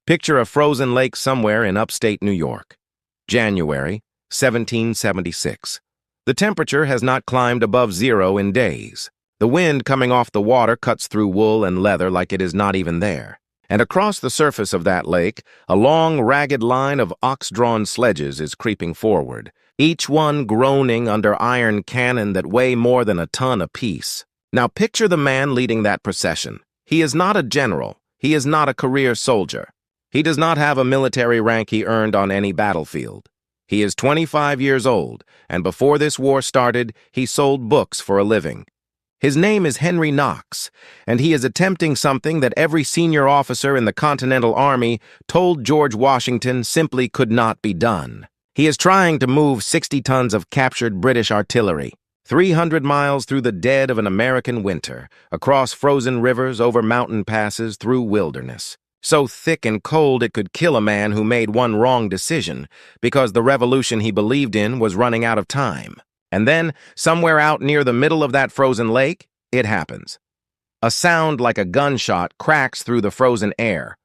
Picture a frozen lake somewhere in upstate New York. January, 1776. The temperature has not climbed above zero in days. The wind coming off the water cuts through wool and leather like it is not even there. And across the surface of that lake, a long, ragged line of ox-drawn sledges is creeping forward, each one groaning under iron cannon that weigh more than a ton apiece. Now picture the man leading that procession. He is not a general. He is not a career soldier. He does not have a military rank he earned on any battlefield. He is 25 years old, and before this war started, he sold books for a living. His name is Henry Knox, and he is attempting something that every senior officer in the Continental Army told George Washington simply could not be done. He is trying to move 60 tons of captured British artillery, 300 miles through the dead of an American winter, across frozen rivers, over mountain passes, through wilderness. So thick and cold it could kill a man who made one wrong decision because the revolution he believed in was running out of time. And then, somewhere out near the middle of that frozen lake, it happens. A sound like a gunshot cracks through the frozen air.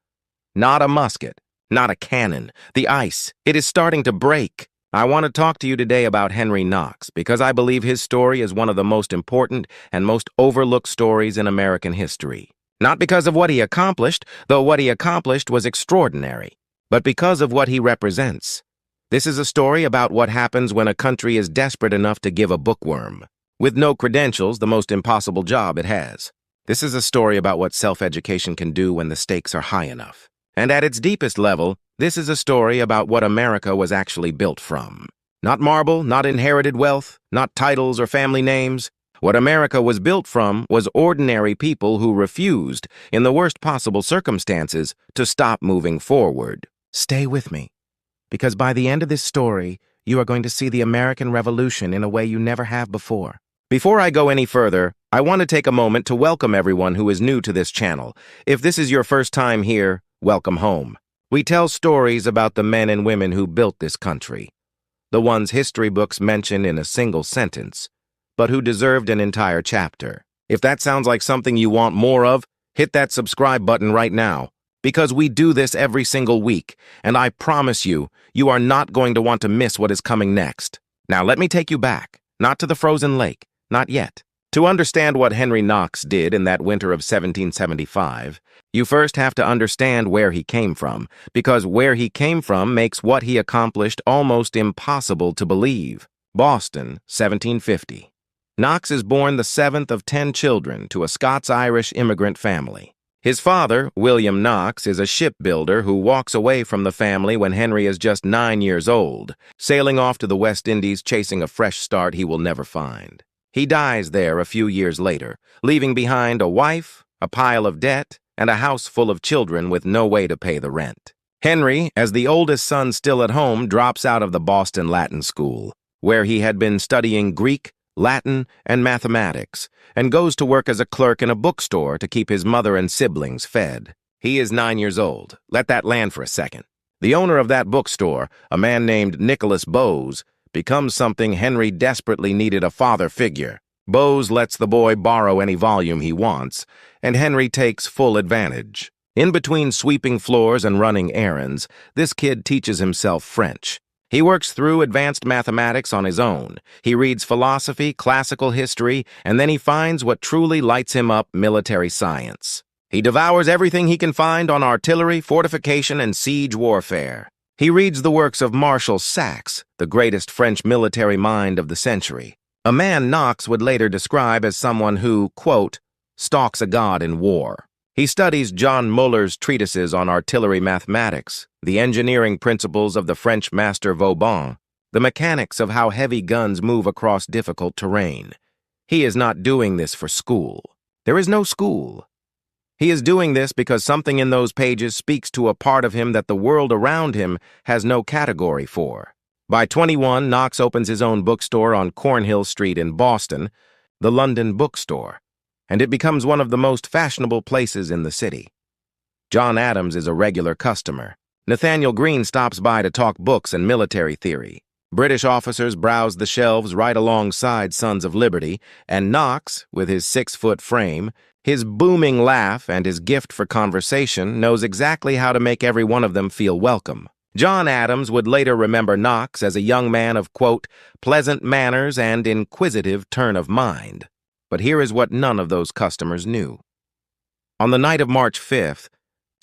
Not a musket, not a cannon. The ice, it is starting to break. I want to talk to you today about Henry Knox because I believe his story is one of the most important and most overlooked stories in American history. Not because of what he accomplished, though what he accomplished was extraordinary, but because of what he represents. This is a story about what happens when a country is desperate enough to give a bookworm, with no credentials, the most impossible job it has. This is a story about what self-education can do when the stakes are high enough. And at its deepest level, this is a story about what America was actually built from. Not marble, not inherited wealth, not titles or family names. What America was built from was ordinary people who refused, in the worst possible circumstances, to stop moving forward. Stay with me, because by the end of this story, you are going to see the American Revolution in a way you never have before. Before I go any further, I want to take a moment to welcome everyone who is new to this channel. If this is your first time here, welcome home. We tell stories about the men and women who built this country, the ones history books mention in a single sentence, but who deserved an entire chapter. If that sounds like something you want more of, hit that subscribe button right now, because we do this every single week, and I promise you, you are not going to want to miss what is coming next. Now let me take you back, not to the frozen lake, not yet. To understand what Henry Knox did in that winter of 1775, you first have to understand where he came from, because where he came from makes what he accomplished almost impossible to believe. Boston, 1750. Knox is born the 7th of 10 children to a Scots-Irish immigrant family. His father, William Knox, is a shipbuilder who walks away from the family when Henry is just 9 years old, sailing off to the West Indies chasing a fresh start he will never find. He dies there a few years later, leaving behind a wife, a pile of debt, and a house full of children with no way to pay the rent. Henry, as the oldest son still at home, drops out of the Boston Latin School, where he had been studying Greek, Latin, and mathematics, and goes to work as a clerk in a bookstore to keep his mother and siblings fed. He is 9 years old. Let that land for a second. The owner of that bookstore, a man named Nicholas Bowes, becomes something Henry desperately needed: a father figure. Bowes lets the boy borrow any volume he wants, and Henry takes full advantage. In between sweeping floors and running errands, this kid teaches himself French. He works through advanced mathematics on his own. He reads philosophy, classical history, and then he finds what truly lights him up: military science. He devours everything he can find on artillery, fortification, and siege warfare. He reads the works of Marshal Saxe, the greatest French military mind of the century, a man Knox would later describe as someone who, quote, stalks a god in war. He studies John Muller's treatises on artillery mathematics, the engineering principles of the French master Vauban, the mechanics of how heavy guns move across difficult terrain. He is not doing this for school. There is no school. He is doing this because something in those pages speaks to a part of him that the world around him has no category for. By 21, Knox opens his own bookstore on Cornhill Street in Boston, the London Bookstore, and it becomes one of the most fashionable places in the city. John Adams is a regular customer. Nathaniel Greene stops by to talk books and military theory. British officers browse the shelves right alongside Sons of Liberty, and Knox, with his 6-foot frame, His booming laugh and his gift for conversation knows exactly how to make every one of them feel welcome. John Adams would later remember Knox as a young man of, quote, pleasant manners and inquisitive turn of mind. But here is what none of those customers knew. On the night of March 5th,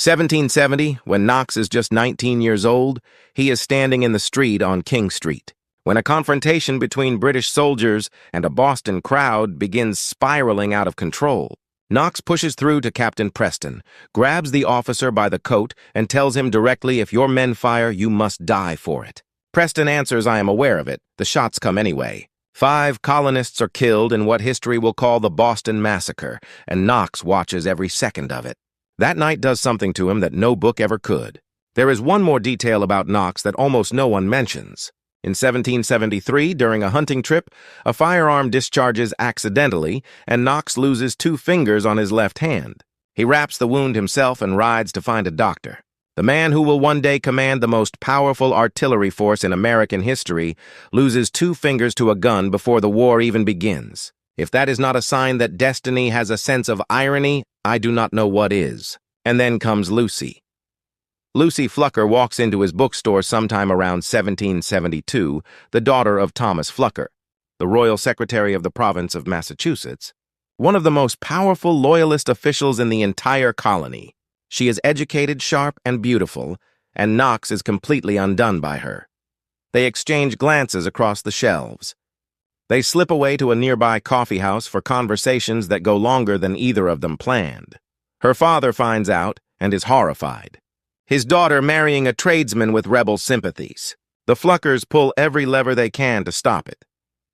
1770, when Knox is just 19 years old, he is standing in the street on King Street, when a confrontation between British soldiers and a Boston crowd begins spiraling out of control. Knox pushes through to Captain Preston, grabs the officer by the coat, and tells him directly, if your men fire, you must die for it. Preston answers, I am aware of it. The shots come anyway. 5 colonists are killed in what history will call the Boston Massacre, and Knox watches every second of it. That night does something to him that no book ever could. There is one more detail about Knox that almost no one mentions. In 1773, during a hunting trip, a firearm discharges accidentally, and Knox loses 2 fingers on his left hand. He wraps the wound himself and rides to find a doctor. The man who will one day command the most powerful artillery force in American history loses 2 fingers to a gun before the war even begins. If that is not a sign that destiny has a sense of irony, I do not know what is. And then comes Lucy. Lucy Flucker walks into his bookstore sometime around 1772, the daughter of Thomas Flucker, the Royal Secretary of the Province of Massachusetts, one of the most powerful Loyalist officials in the entire colony. She is educated, sharp, and beautiful, and Knox is completely undone by her. They exchange glances across the shelves. They slip away to a nearby coffee house for conversations that go longer than either of them planned. Her father finds out and is horrified. His daughter marrying a tradesman with rebel sympathies. The Fluckers pull every lever they can to stop it.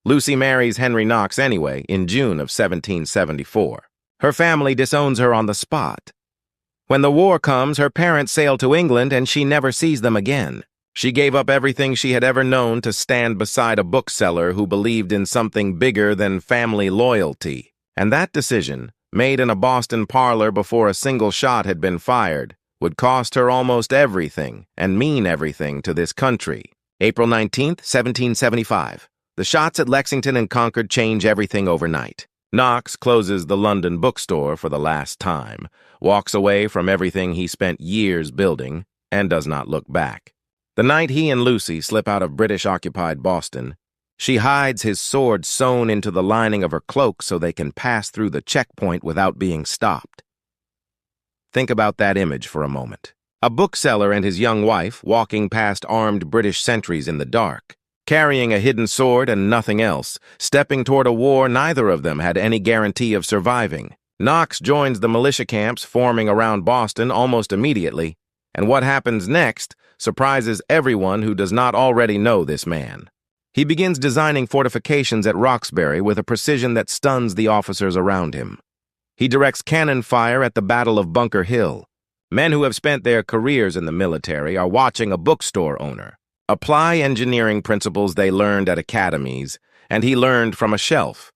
Lucy marries Henry Knox anyway in June of 1774. Her family disowns her on the spot. When the war comes, her parents sail to England and she never sees them again. She gave up everything she had ever known to stand beside a bookseller who believed in something bigger than family loyalty. And that decision, made in a Boston parlor before a single shot had been fired, would cost her almost everything and mean everything to this country. April 19th, 1775. The shots at Lexington and Concord change everything overnight. Knox closes the London bookstore for the last time, walks away from everything he spent years building, and does not look back. The night he and Lucy slip out of British-occupied Boston, she hides his sword sewn into the lining of her cloak so they can pass through the checkpoint without being stopped. Think about that image for a moment. A bookseller and his young wife walking past armed British sentries in the dark, carrying a hidden sword and nothing else, stepping toward a war neither of them had any guarantee of surviving. Knox joins the militia camps forming around Boston almost immediately, and what happens next surprises everyone who does not already know this man. He begins designing fortifications at Roxbury with a precision that stuns the officers around him. He directs cannon fire at the Battle of Bunker Hill. Men who have spent their careers in the military are watching a bookstore owner apply engineering principles they learned at academies, and he learned from a shelf.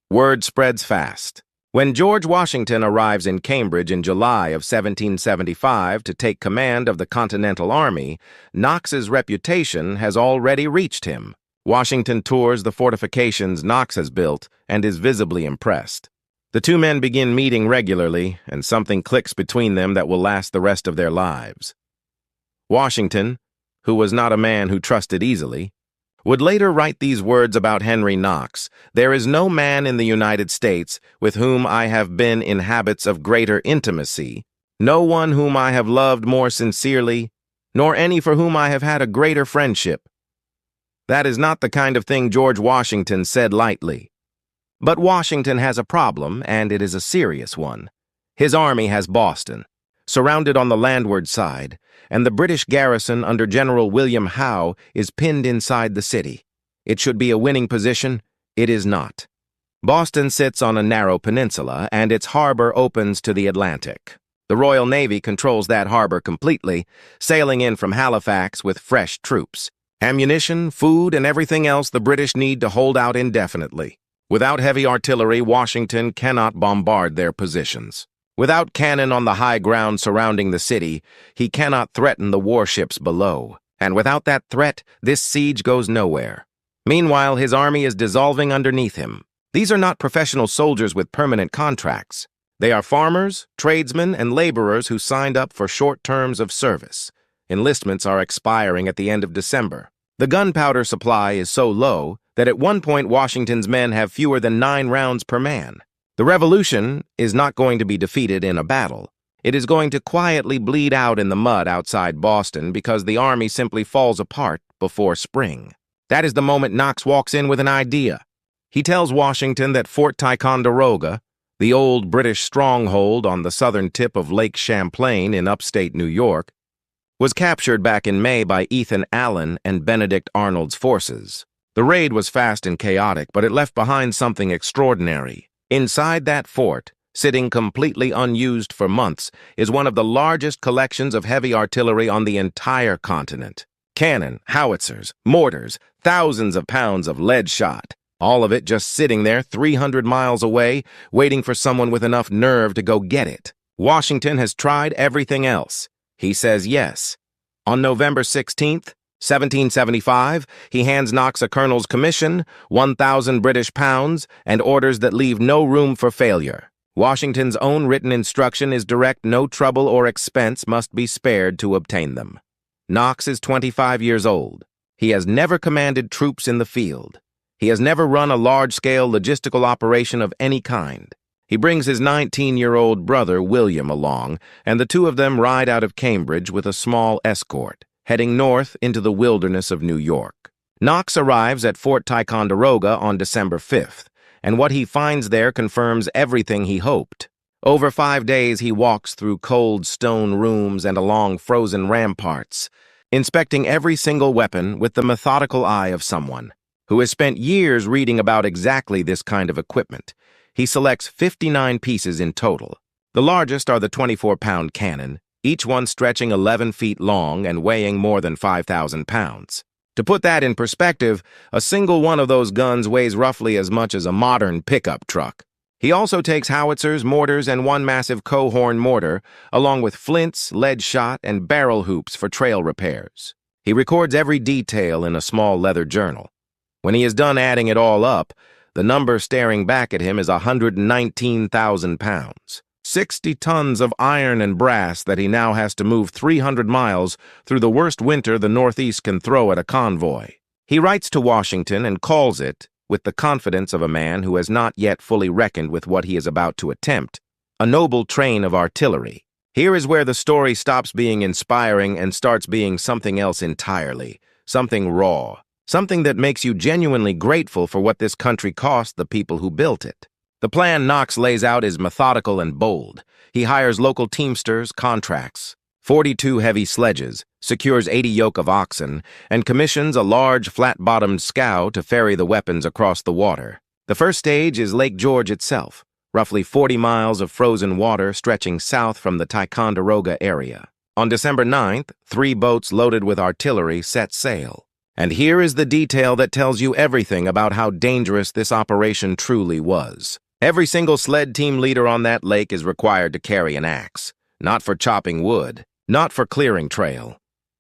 Word spreads fast. When George Washington arrives in Cambridge in July of 1775 to take command of the Continental Army, Knox's reputation has already reached him. Washington tours the fortifications Knox has built and is visibly impressed. The 2 men begin meeting regularly, and something clicks between them that will last the rest of their lives. Washington, who was not a man who trusted easily, would later write these words about Henry Knox: "There is no man in the United States with whom I have been in habits of greater intimacy, no one whom I have loved more sincerely, nor any for whom I have had a greater friendship." That is not the kind of thing George Washington said lightly. But Washington has a problem, and it is a serious one. His army has Boston, surrounded on the landward side, and the British garrison under General William Howe is pinned inside the city. It should be a winning position. It is not. Boston sits on a narrow peninsula, and its harbor opens to the Atlantic. The Royal Navy controls that harbor completely, sailing in from Halifax with fresh troops, ammunition, food, and everything else the British need to hold out indefinitely. Without heavy artillery, Washington cannot bombard their positions. Without cannon on the high ground surrounding the city, he cannot threaten the warships below. And without that threat, this siege goes nowhere. Meanwhile, his army is dissolving underneath him. These are not professional soldiers with permanent contracts. They are farmers, tradesmen, and laborers who signed up for short terms of service. Enlistments are expiring at the end of December. The gunpowder supply is so low that at one point Washington's men have fewer than 9 rounds per man. The revolution is not going to be defeated in a battle. It is going to quietly bleed out in the mud outside Boston because the army simply falls apart before spring. That is the moment Knox walks in with an idea. He tells Washington that Fort Ticonderoga, the old British stronghold on the southern tip of Lake Champlain in upstate New York, was captured back in May by Ethan Allen and Benedict Arnold's forces. The raid was fast and chaotic, but it left behind something extraordinary. Inside that fort, sitting completely unused for months, is one of the largest collections of heavy artillery on the entire continent. Cannon, howitzers, mortars, thousands of pounds of lead shot. All of it just sitting there 300 miles away, waiting for someone with enough nerve to go get it. Washington has tried everything else. He says yes. On November 16th, 1775, he hands Knox a colonel's commission, 1,000 British pounds, and orders that leave no room for failure. Washington's own written instruction is direct: no trouble or expense must be spared to obtain them. Knox is 25 years old. He has never commanded troops in the field. He has never run a large-scale logistical operation of any kind. He brings his 19-year-old brother, William, along, and the two of them ride out of Cambridge with a small escort, heading north into the wilderness of New York. Knox arrives at Fort Ticonderoga on December 5th, and what he finds there confirms everything he hoped. Over 5 days he walks through cold stone rooms and along frozen ramparts, inspecting every single weapon with the methodical eye of someone who has spent years reading about exactly this kind of equipment. He selects 59 pieces in total. The largest are the 24-pound cannon, each one stretching 11 feet long and weighing more than 5,000 pounds. To put that in perspective, a single one of those guns weighs roughly as much as a modern pickup truck. He also takes howitzers, mortars, and one massive cohorn mortar, along with flints, lead shot, and barrel hoops for trail repairs. He records every detail in a small leather journal. When he is done adding it all up, the number staring back at him is 119,000 pounds. 60 tons of iron and brass that he now has to move 300 miles through the worst winter the Northeast can throw at a convoy. He writes to Washington and calls it, with the confidence of a man who has not yet fully reckoned with what he is about to attempt, a noble train of artillery. Here is where the story stops being inspiring and starts being something else entirely, something raw. Something that makes you genuinely grateful for what this country cost the people who built it. The plan Knox lays out is methodical and bold. He hires local teamsters, contracts 42 heavy sledges, secures 80 yoke of oxen, and commissions a large flat-bottomed scow to ferry the weapons across the water. The first stage is Lake George itself, roughly 40 miles of frozen water stretching south from the Ticonderoga area. On December 9th, 3 boats loaded with artillery set sail. And here is the detail that tells you everything about how dangerous this operation truly was. Every single sled team leader on that lake is required to carry an axe, not for chopping wood, not for clearing trail.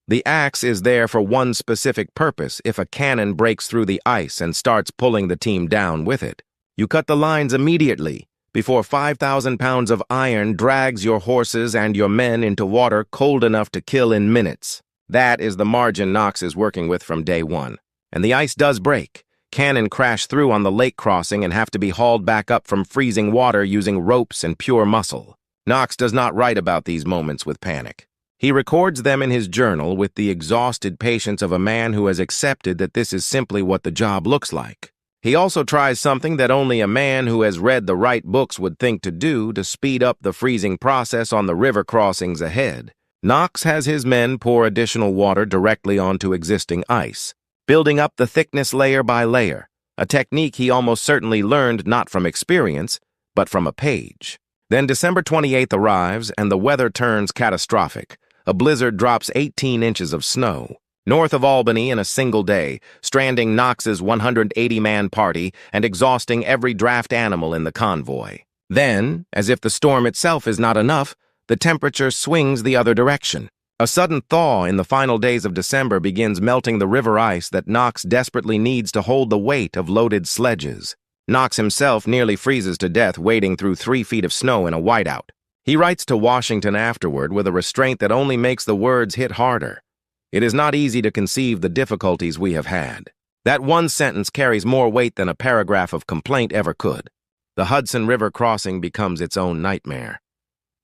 The axe is there for one specific purpose: if a cannon breaks through the ice and starts pulling the team down with it. You cut the lines immediately, before 5,000 pounds of iron drags your horses and your men into water cold enough to kill in minutes. That is the margin Knox is working with from day one. And the ice does break. Cannon crash through on the lake crossing and have to be hauled back up from freezing water using ropes and pure muscle. Knox does not write about these moments with panic. He records them in his journal with the exhausted patience of a man who has accepted that this is simply what the job looks like. He also tries something that only a man who has read the right books would think to do to speed up the freezing process on the river crossings ahead. Knox has his men pour additional water directly onto existing ice, building up the thickness layer by layer, a technique he almost certainly learned not from experience, but from a page. Then December 28th arrives, and the weather turns catastrophic. A blizzard drops 18 inches of snow, north of Albany in a single day, stranding Knox's 180-man party and exhausting every draft animal in the convoy. Then, as if the storm itself is not enough, the temperature swings the other direction. A sudden thaw in the final days of December begins melting the river ice that Knox desperately needs to hold the weight of loaded sledges. Knox himself nearly freezes to death wading through 3 feet of snow in a whiteout. He writes to Washington afterward with a restraint that only makes the words hit harder. It is not easy to conceive the difficulties we have had. That one sentence carries more weight than a paragraph of complaint ever could. The Hudson River crossing becomes its own nightmare.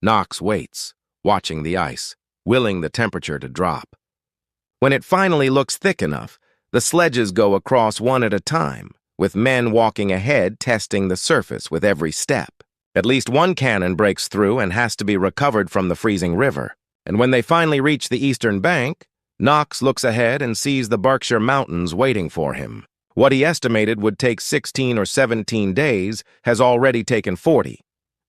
Knox waits, watching the ice, willing the temperature to drop. When it finally looks thick enough, the sledges go across one at a time, with men walking ahead testing the surface with every step. At least one cannon breaks through and has to be recovered from the freezing river. And when they finally reach the eastern bank, Knox looks ahead and sees the Berkshire Mountains waiting for him. What he estimated would take 16 or 17 days has already taken 40,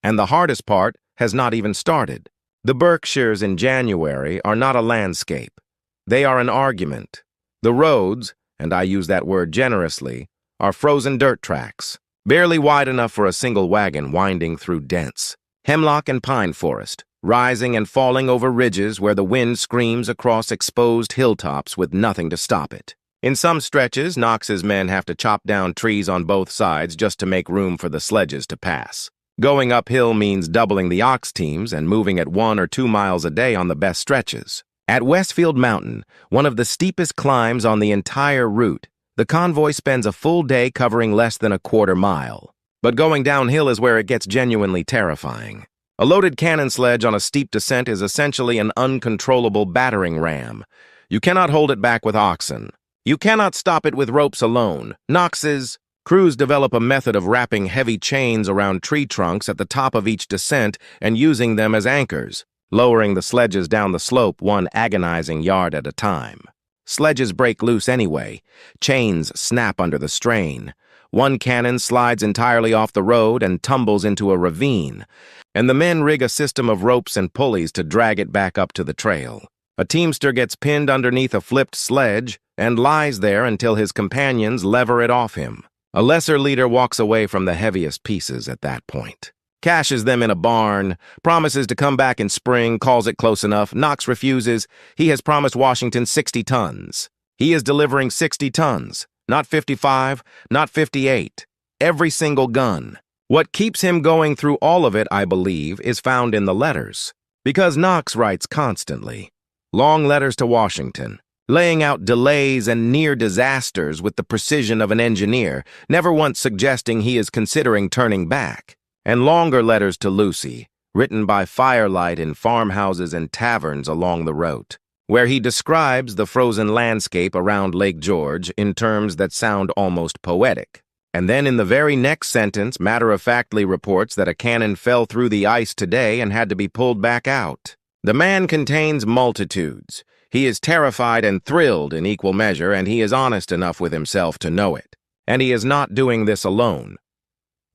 and the hardest part has not even started. The Berkshires in January are not a landscape. They are an argument. The roads, and I use that word generously, are frozen dirt tracks, barely wide enough for a single wagon winding through dense hemlock and pine forest, rising and falling over ridges where the wind screams across exposed hilltops with nothing to stop it. In some stretches, Knox's men have to chop down trees on both sides just to make room for the sledges to pass. Going uphill means doubling the ox teams and moving at 1 or 2 miles a day on the best stretches. At Westfield Mountain, one of the steepest climbs on the entire route, the convoy spends a full day covering less than a quarter mile. But going downhill is where it gets genuinely terrifying. A loaded cannon sledge on a steep descent is essentially an uncontrollable battering ram. You cannot hold it back with oxen. You cannot stop it with ropes alone. Knox's crews develop a method of wrapping heavy chains around tree trunks at the top of each descent and using them as anchors, lowering the sledges down the slope one agonizing yard at a time. Sledges break loose anyway. Chains snap under the strain. One cannon slides entirely off the road and tumbles into a ravine, and the men rig a system of ropes and pulleys to drag it back up to the trail. A teamster gets pinned underneath a flipped sledge and lies there until his companions lever it off him. A lesser leader walks away from the heaviest pieces at that point. Caches them in a barn, promises to come back in spring, calls it close enough. Knox refuses. He has promised Washington 60 tons. He is delivering 60 tons, not 55, not 58. Every single gun. What keeps him going through all of it, I believe, is found in the letters. Because Knox writes constantly. Long letters to Washington, laying out delays and near disasters with the precision of an engineer, never once suggesting he is considering turning back. And longer letters to Lucy, written by firelight in farmhouses and taverns along the route, where he describes the frozen landscape around Lake George in terms that sound almost poetic. And then in the very next sentence, matter-of-factly reports that a cannon fell through the ice today and had to be pulled back out. The man contains multitudes. He is terrified and thrilled in equal measure, and he is honest enough with himself to know it. And he is not doing this alone.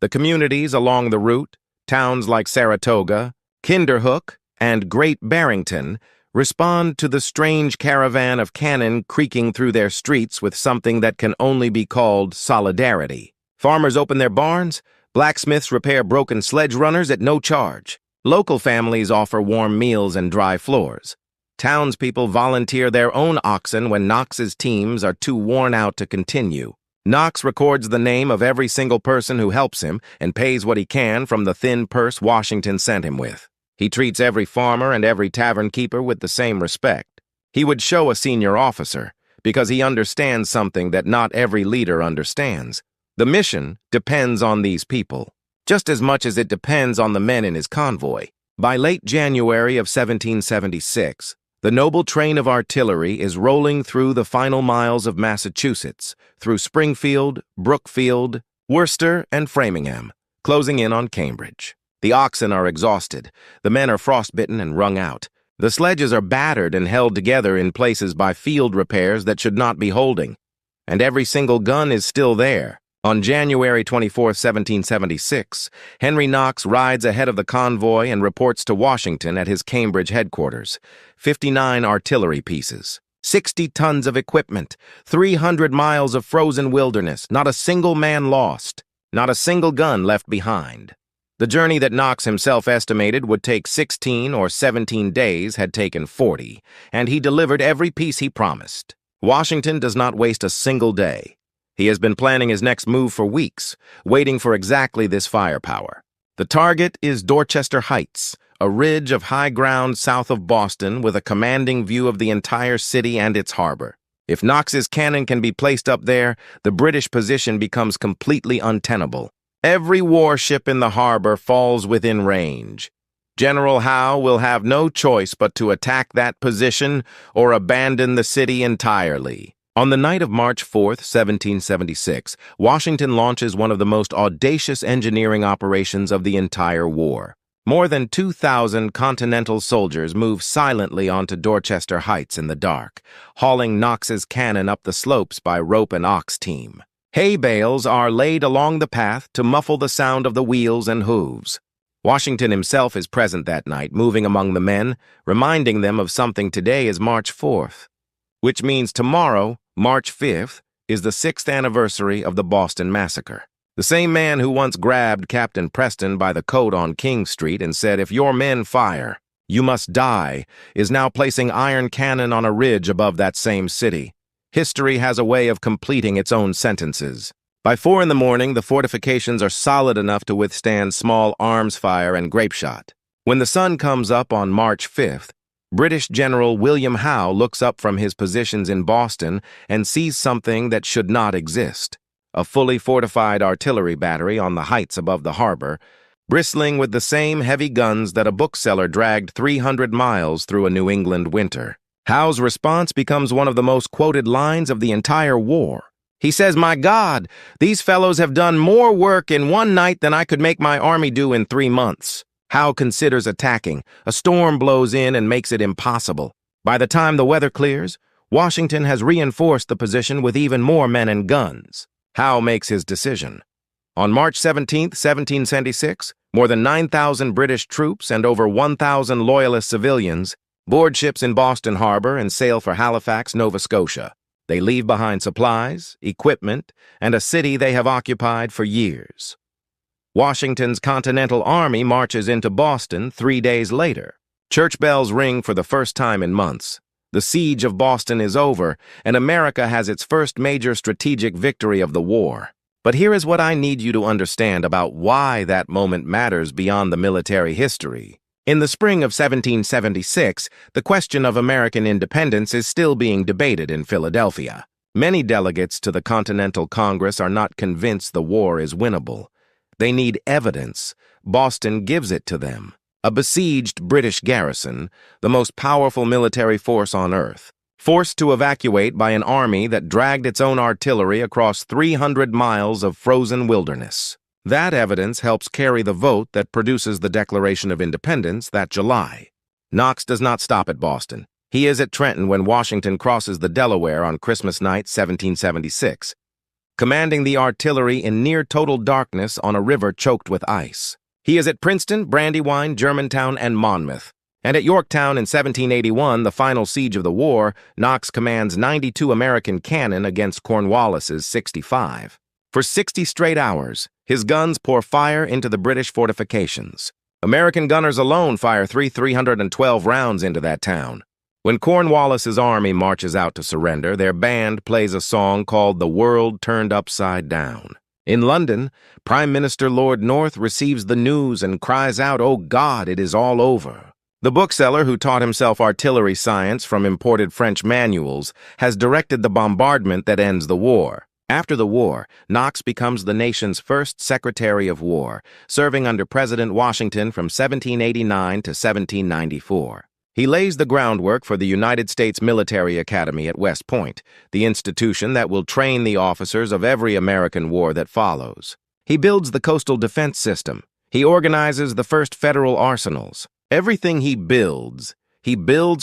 The communities along the route, towns like Saratoga, Kinderhook, and Great Barrington, respond to the strange caravan of cannon creaking through their streets with something that can only be called solidarity. Farmers open their barns, blacksmiths repair broken sledge runners at no charge. Local families offer warm meals and dry floors. Townspeople volunteer their own oxen when Knox's teams are too worn out to continue. Knox records the name of every single person who helps him and pays what he can from the thin purse Washington sent him with. He treats every farmer and every tavern keeper with the same respect. He would show a senior officer, because he understands something that not every leader understands. The mission depends on these people, just as much as it depends on the men in his convoy. By late January of 1776, the noble train of artillery is rolling through the final miles of Massachusetts, through Springfield, Brookfield, Worcester, and Framingham, closing in on Cambridge. The oxen are exhausted. The men are frostbitten and wrung out. The sledges are battered and held together in places by field repairs that should not be holding. And every single gun is still there. On January 24, 1776, Henry Knox rides ahead of the convoy and reports to Washington at his Cambridge headquarters. 59 artillery pieces, 60 tons of equipment, 300 miles of frozen wilderness, not a single man lost, not a single gun left behind. The journey that Knox himself estimated would take 16 or 17 days had taken 40, and he delivered every piece he promised. Washington does not waste a single day. He has been planning his next move for weeks, waiting for exactly this firepower. The target is Dorchester Heights, a ridge of high ground south of Boston with a commanding view of the entire city and its harbor. If Knox's cannon can be placed up there, the British position becomes completely untenable. Every warship in the harbor falls within range. General Howe will have no choice but to attack that position or abandon the city entirely. On the night of March 4th, 1776, Washington launches one of the most audacious engineering operations of the entire war. More than 2,000 Continental soldiers move silently onto Dorchester Heights in the dark, hauling Knox's cannon up the slopes by rope and ox team. Hay bales are laid along the path to muffle the sound of the wheels and hooves. Washington himself is present that night, moving among the men, reminding them of something. Today is March 4th, which means tomorrow, March 5th, is the 6th anniversary of the Boston Massacre. The same man who once grabbed Captain Preston by the coat on King Street and said, "If your men fire, you must die," is now placing iron cannon on a ridge above that same city. History has a way of completing its own sentences. By 4 in the morning, the fortifications are solid enough to withstand small arms fire and grape shot. When the sun comes up on March 5th, British General William Howe looks up from his positions in Boston and sees something that should not exist. A fully fortified artillery battery on the heights above the harbor, bristling with the same heavy guns that a bookseller dragged 300 miles through a New England winter. Howe's response becomes one of the most quoted lines of the entire war. He says, "My God, these fellows have done more work in one night than I could make my army do in 3 months. Howe considers attacking. A storm blows in and makes it impossible. By the time the weather clears, Washington has reinforced the position with even more men and guns. Howe makes his decision. On March 17, 1776, more than 9,000 British troops and over 1,000 Loyalist civilians board ships in Boston Harbor and sail for Halifax, Nova Scotia. They leave behind supplies, equipment, and a city they have occupied for years. Washington's Continental Army marches into Boston 3 days later. Church bells ring for the first time in months. The siege of Boston is over, and America has its first major strategic victory of the war. But here is what I need you to understand about why that moment matters beyond the military history. In the spring of 1776, the question of American independence is still being debated in Philadelphia. Many delegates to the Continental Congress are not convinced the war is winnable. They need evidence. Boston gives it to them. A besieged British garrison, the most powerful military force on earth, forced to evacuate by an army that dragged its own artillery across 300 miles of frozen wilderness. That evidence helps carry the vote that produces the Declaration of Independence that July. Knox does not stop at Boston. He is at Trenton when Washington crosses the Delaware on Christmas night, 1776, commanding the artillery in near-total darkness on a river choked with ice. He is at Princeton, Brandywine, Germantown, and Monmouth. And at Yorktown in 1781, the final siege of the war, Knox commands 92 American cannon against Cornwallis's 65. For 60 straight hours, his guns pour fire into the British fortifications. American gunners alone fire 312 rounds into that town. When Cornwallis's army marches out to surrender, their band plays a song called "The World Turned Upside Down." In London, Prime Minister Lord North receives the news and cries out, "Oh God, it is all over." The bookseller, who taught himself artillery science from imported French manuals, has directed the bombardment that ends the war. After the war, Knox becomes the nation's first Secretary of War, serving under President Washington from 1789 to 1794. He lays the groundwork for the United States Military Academy at West Point, the institution that will train the officers of every American war that follows. He builds the coastal defense system. He organizes the first federal arsenals. Everything he builds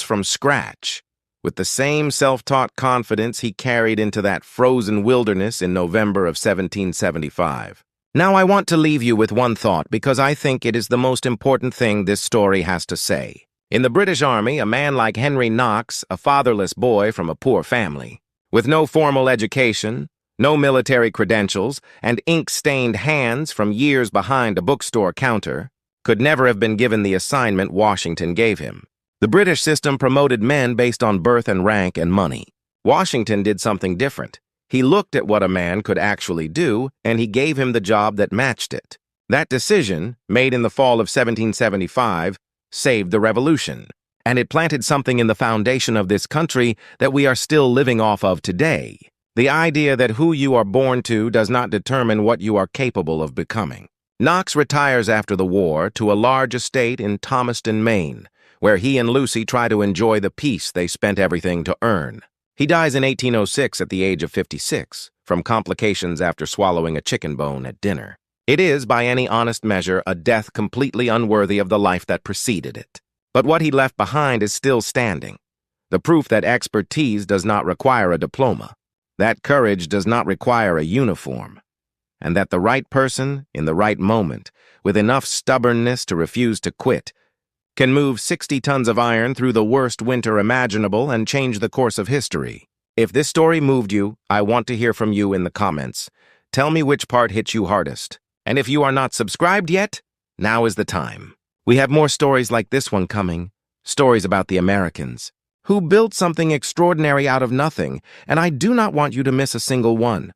from scratch, with the same self-taught confidence he carried into that frozen wilderness in November of 1775. Now I want to leave you with one thought because I think it is the most important thing this story has to say. In the British Army, a man like Henry Knox, a fatherless boy from a poor family, with no formal education, no military credentials, and ink-stained hands from years behind a bookstore counter, could never have been given the assignment Washington gave him. The British system promoted men based on birth and rank and money. Washington did something different. He looked at what a man could actually do, and he gave him the job that matched it. That decision, made in the fall of 1775, saved the revolution, and it planted something in the foundation of this country that we are still living off of today. The idea that who you are born to does not determine what you are capable of becoming. Knox retires after the war to a large estate in Thomaston, Maine, where he and Lucy try to enjoy the peace they spent everything to earn. He dies in 1806 at the age of 56, from complications after swallowing a chicken bone at dinner. It is, by any honest measure, a death completely unworthy of the life that preceded it. But what he left behind is still standing. The proof that expertise does not require a diploma, that courage does not require a uniform, and that the right person, in the right moment, with enough stubbornness to refuse to quit, can move 60 tons of iron through the worst winter imaginable and change the course of history. If this story moved you, I want to hear from you in the comments. Tell me which part hit you hardest. And if you are not subscribed yet, now is the time. We have more stories like this one coming. Stories about the Americans, who built something extraordinary out of nothing, and I do not want you to miss a single one.